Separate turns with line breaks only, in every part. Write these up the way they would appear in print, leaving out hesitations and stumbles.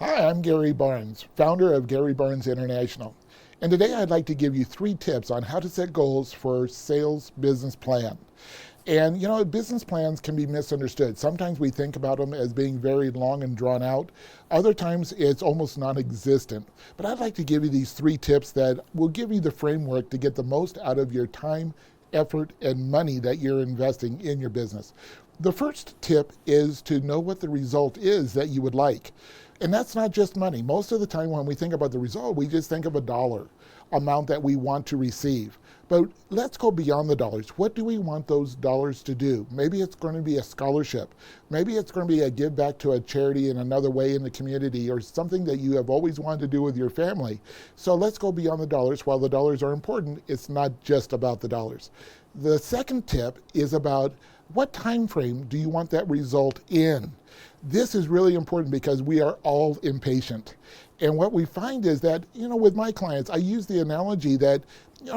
Hi, I'm Gary Barnes, founder of Gary Barnes International. And today I'd like to give you 3 tips on how to set goals for sales business plan. And business plans can be misunderstood. Sometimes we think about them as being very long and drawn out. Other times it's almost non-existent. But I'd like to give you these 3 tips that will give you the framework to get the most out of your time, effort, and money that you're investing in your business. The first tip is to know what the result is that you would like. And that's not just money. Most of the time when we think about the result, we just think of a dollar amount that we want to receive. But let's go beyond the dollars. What do we want those dollars to do? Maybe it's going to be a scholarship. Maybe it's going to be a give back to a charity in another way in the community, or something that you have always wanted to do with your family. So let's go beyond the dollars. While the dollars are important, it's not just about the dollars. The second tip is about what time frame do you want that result in? This is really important because we are all impatient. And what we find is that, with my clients, I use the analogy that,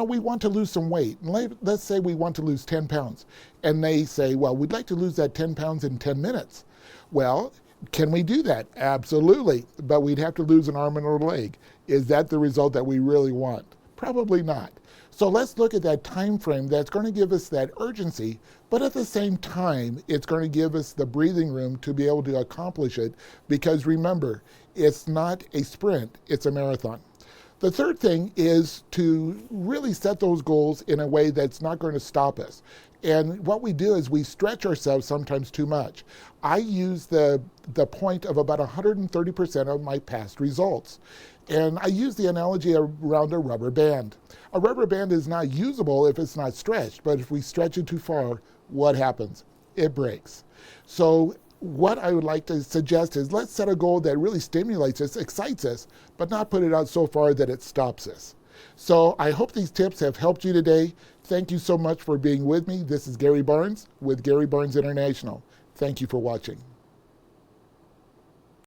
we want to lose some weight. Let's say we want to lose 10 pounds. And they say, well, we'd like to lose that 10 pounds in 10 minutes. Well, can we do that? Absolutely. But we'd have to lose an arm and a leg. Is that the result that we really want? Probably not. So let's look at that time frame that's going to give us that urgency, but at the same time, it's going to give us the breathing room to be able to accomplish it, because remember, it's not a sprint, it's a marathon. The third thing is to really set those goals in a way that's not going to stop us. And what we do is we stretch ourselves sometimes too much. I use the point of about 130% of my past results. And I use the analogy around a rubber band. A rubber band is not usable if it's not stretched, but if we stretch it too far, what happens? It breaks. So what I would like to suggest is let's set a goal that really stimulates us, excites us, but not put it out so far that it stops us. So I hope these tips have helped you today. Thank you so much for being with me. This is Gary Barnes with Gary Barnes International. Thank you for watching.